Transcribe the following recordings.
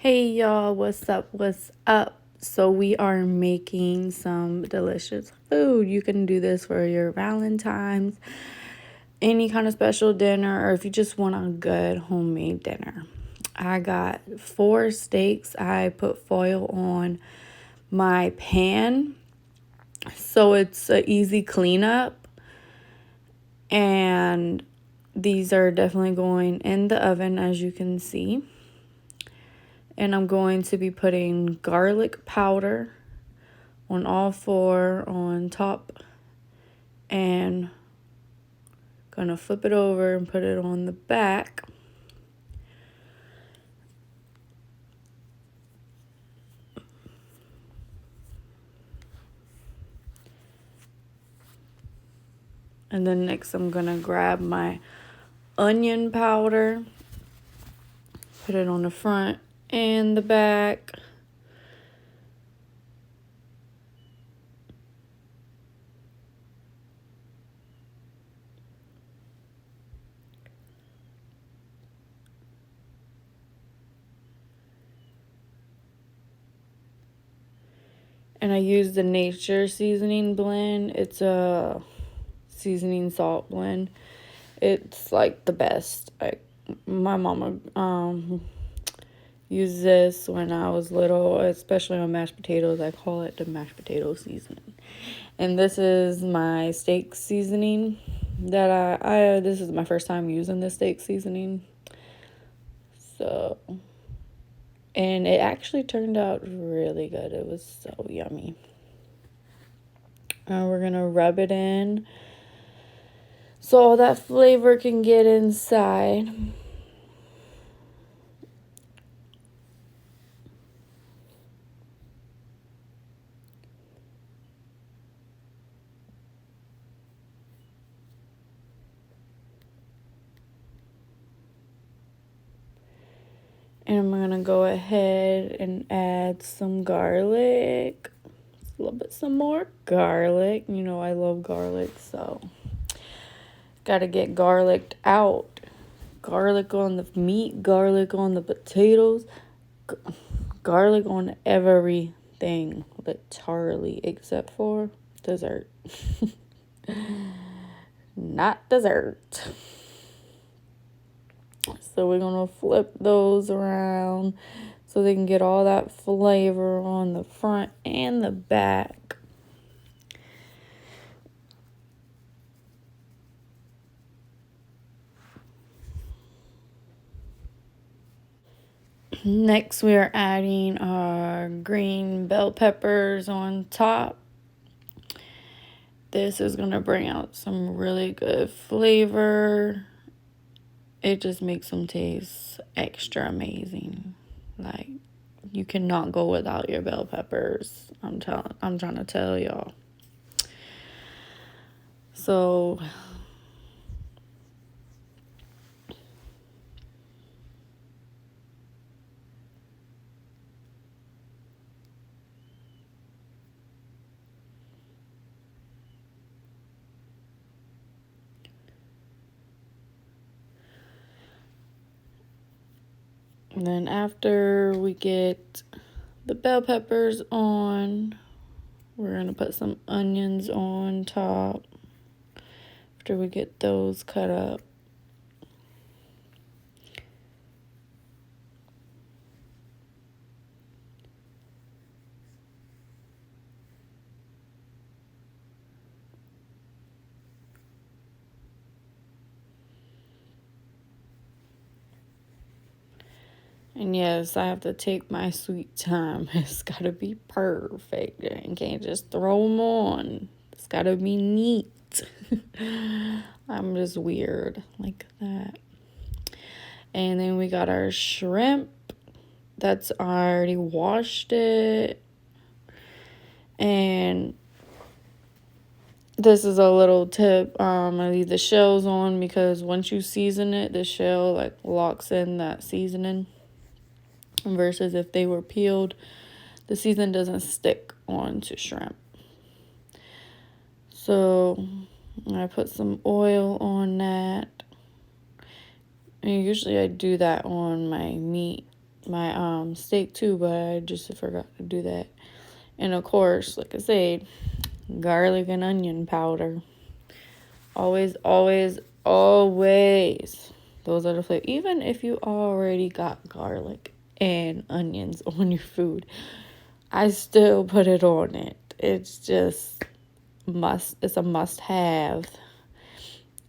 Hey y'all, what's up? What's up? So, we are making some delicious food. You can do this for your Valentine's, any kind of special dinner, or if you just want a good homemade dinner. I got 4 steaks. I put foil on my pan so it's an easy cleanup. And these are definitely going in the oven, as you can see. And I'm going to be putting garlic powder on all 4 on top, and gonna flip it over and put it on the back. And then next I'm gonna grab my onion powder, put it on the front and the back. And I use the Nature seasoning blend. It's a seasoning salt blend. It's like the best. My mama used this when I was little, especially on mashed potatoes. I call it the mashed potato seasoning. And this is my steak seasoning that this is my first time using the steak seasoning. So, and it actually turned out really good. It was so yummy. We're gonna rub it in so all that flavor can get inside. And I'm gonna go ahead and add some garlic. A little bit some more garlic. You know I love garlic, so gotta get garlicked out. Garlic on the meat, garlic on the potatoes, garlic on everything, literally, except for dessert. Not dessert. So we're gonna flip those around so they can get all that flavor on the front and the back. Next, we are adding our green bell peppers on top. This is going to bring out some really good flavor. It just makes them taste extra amazing. Like, you cannot go without your bell peppers. I'm trying to tell y'all. So and then after we get the bell peppers on, we're going to put some onions on top after we get those cut up. And yes, I have to take my sweet time. It's got to be perfect. I can't just throw them on. It's got to be neat. I'm just weird like that. And then we got our shrimp. That's I already washed it. And this is a little tip. I leave the shells on because once you season it, the shell like locks in that seasoning. Versus if they were peeled, the seasoning doesn't stick onto shrimp. So I put some oil on that. And usually I do that on my meat my steak too, but I just forgot to do that. And of course, like I said, garlic and onion powder. Always, always, always. Those are the flavors. Even if you already got garlic and onions on your food, I still put it on it. It's just it's a must have.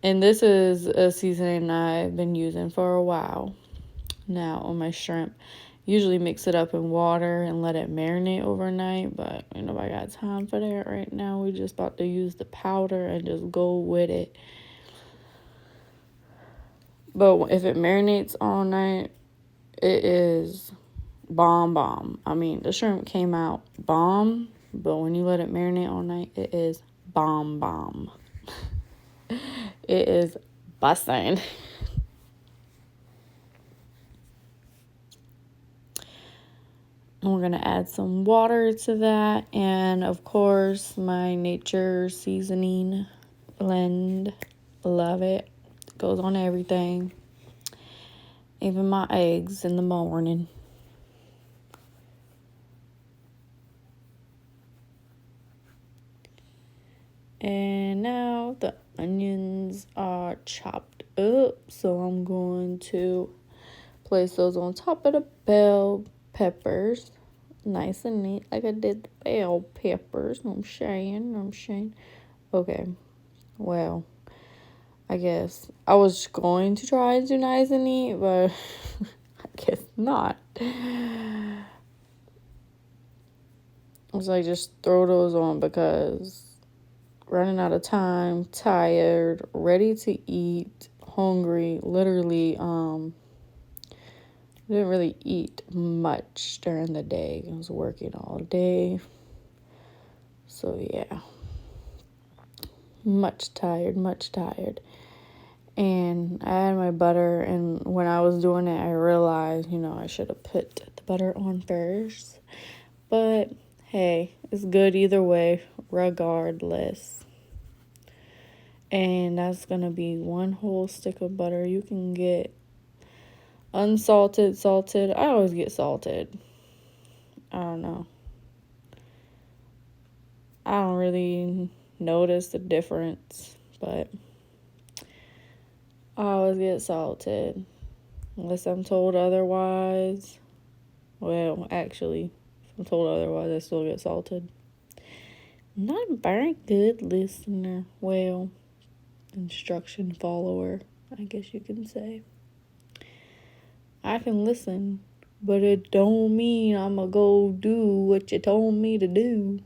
And this is a seasoning I've been using for a while now on my shrimp. Usually mix it up in water and let it marinate overnight, but ain't nobody got time for that right now. We just about to use the powder and just go with it. But if it marinates all night, it is bomb. I mean, the shrimp came out bomb, but when you let it marinate all night, it is bomb. It is busting. And we're going to add some water to that. And, of course, my nature seasoning blend. Love it. Goes on everything. Even my eggs in the morning. And now the onions are chopped up. So I'm going to place those on top of the bell peppers. Nice and neat, like I did the bell peppers. I'm saying. Okay, well, I guess I was going to try and do nice and neat, but I guess not. I was like, just throw those on because running out of time, tired, ready to eat, hungry, literally, didn't really eat much during the day. I was working all day. So, yeah. Much tired. And I had my butter, and when I was doing it, I realized, I should have put the butter on first. But, hey, it's good either way, regardless. And that's going to be one whole stick of butter. You can get unsalted, salted. I always get salted. I don't know. I don't really notice the difference, but I always get salted. Unless I'm told otherwise. Well, actually, if I'm told otherwise, I still get salted. Not a very good listener. Well, instruction follower, I guess you can say. I can listen, but it don't mean I'ma go do what you told me to do.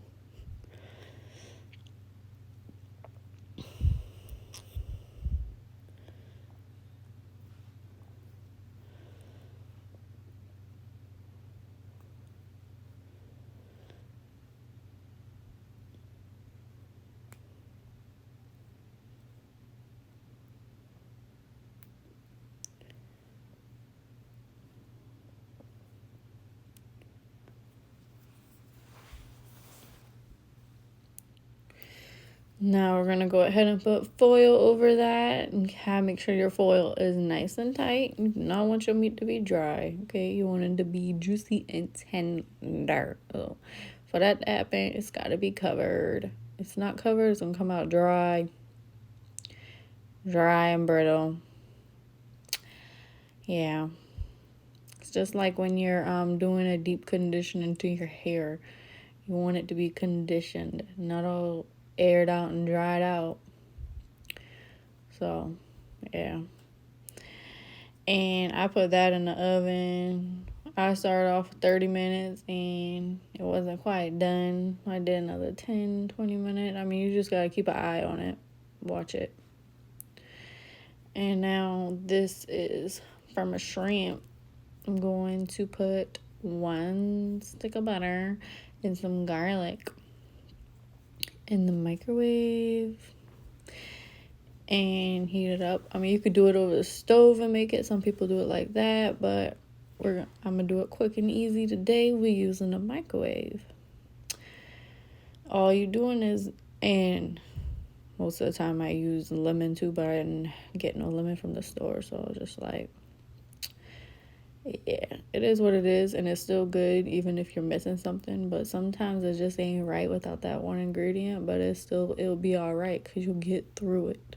Now we're going to go ahead and put foil over that and make sure your foil is nice and tight. You do not want your meat to be dry, okay? You want it to be juicy and tender. So for that to happen, it's got to be covered. If it's not covered, it's going to come out dry and brittle. Yeah. It's just like when you're doing a deep conditioning to your hair. You want it to be conditioned, not all aired out and dried out. So, yeah. And I put that in the oven. I started off with 30 minutes and it wasn't quite done. I did another 10, 20 minutes. I mean, you just got to keep an eye on it. Watch it. And now this is from a shrimp. I'm going to put 1 stick of butter and some garlic in the microwave and heat it up. I mean, you could do it over the stove and make it. Some people do it like that, but I'm gonna do it quick and easy today. We're using a microwave. All you're doing is, and most of the time I use lemon too, but I didn't get no lemon from the store, so I was just like, Yeah, it is what it is, and it's still good even if you're missing something. But sometimes it just ain't right without that one ingredient, but it'll be all right because you'll get through it.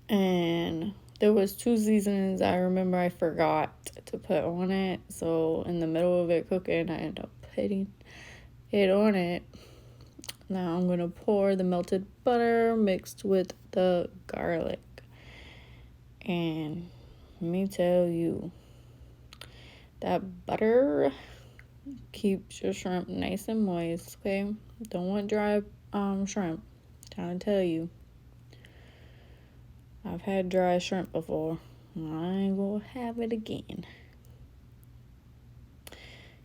And there was 2 seasonings I remember I forgot to put on it. So in the middle of it cooking, I ended up putting it on it. Now I'm going to pour the melted butter mixed with the garlic. And let me tell you, that butter keeps your shrimp nice and moist, okay? Don't want dry shrimp. Trying to tell you. I've had dry shrimp before. I ain't gonna have it again.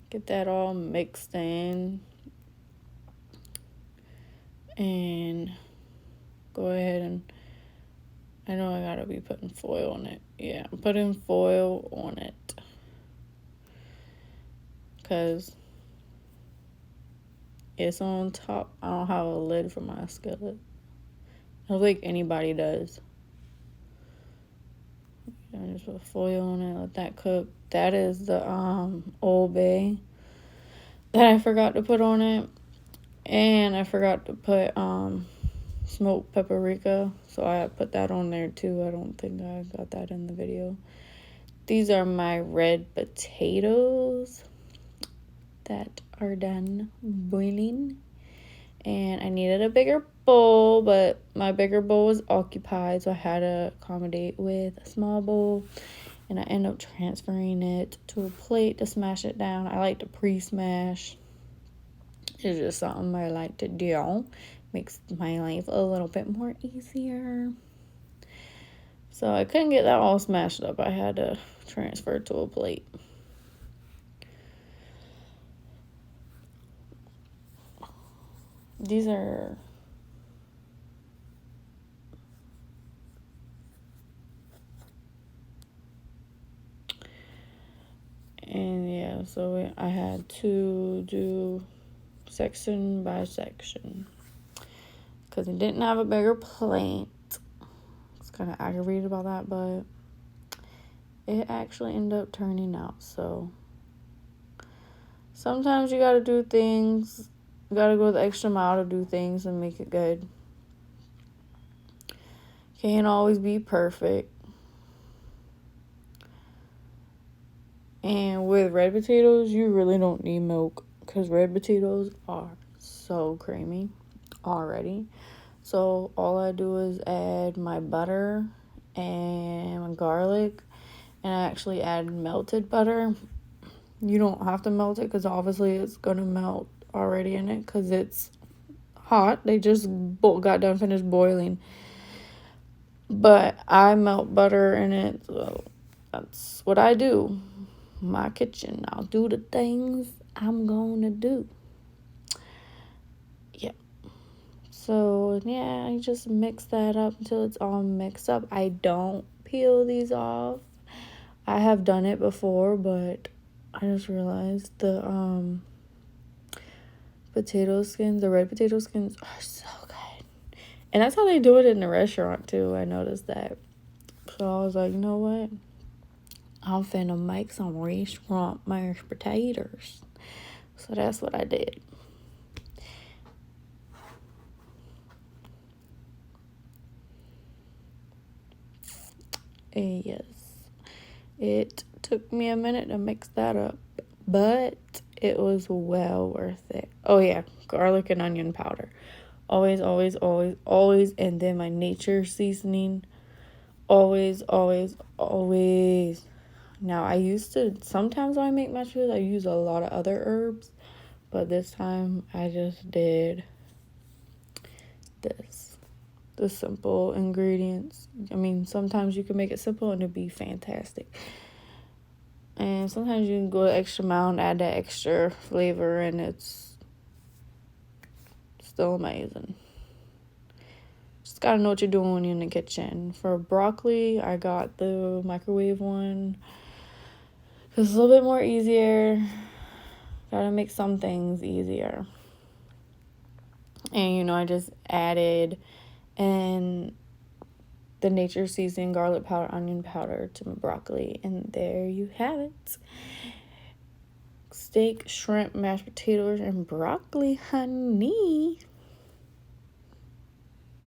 Get that all mixed in. And go ahead and... I know I gotta be putting foil on it. Yeah, I'm putting foil on it. Because it's on top. I don't have a lid for my skillet. I don't think anybody does. I just put foil on it, let that cook. That is the Old Bay that I forgot to put on it. And I forgot to put smoked paprika, so I put that on there too. I don't think I got that in the video. These are my red potatoes that are done boiling. And I needed a bigger bowl, but my bigger bowl was occupied, so I had to accommodate with a small bowl. And I end up transferring it to a plate to smash it down. I like to pre-smash. It's just something I like to do. Makes my life a little bit more easier. So I couldn't get that all smashed up. I had to transfer it to a plate. These are... And yeah, so I had to do section by section. Because I didn't have a bigger plate. I was kind of aggravated about that, but it actually ended up turning out. So sometimes you gotta do things. You gotta go the extra mile to do things and make it good. Can't always be perfect. And with red potatoes, you really don't need milk because red potatoes are so creamy already. So all I do is add my butter and my garlic, and I actually add melted butter. You don't have to melt it because obviously it's going to melt already in it because it's hot. They just got done finished boiling. But I melt butter in it, so that's what I do. My kitchen, I'll do the things I'm gonna do. Yep. So yeah, I just mix that up until it's all mixed up. I don't peel these off. I have done it before, but I just realized the potato skins, the red potato skins are so good. And that's how they do it in the restaurant too. I noticed that. So I was like, you know what? I'm finna make some restaurant mashed potatoes. So that's what I did. And yes, it took me a minute to mix that up, but it was well worth it. Oh yeah, garlic and onion powder. Always, always, always, always. And then my nature seasoning. Always, always, always. Now, I used to, sometimes when I make mashed potatoes, I use a lot of other herbs. But this time, I just did this. The simple ingredients. I mean, sometimes you can make it simple and it'd be fantastic. And sometimes you can go the extra mile and add that extra flavor, and it's still amazing. Just gotta know what you're doing when you're in the kitchen. For broccoli, I got the microwave one. It's a little bit more easier. Gotta make some things easier. And, I just added, and the nature seasoning, garlic powder, onion powder to my broccoli. And there you have it. Steak, shrimp, mashed potatoes, and broccoli, honey.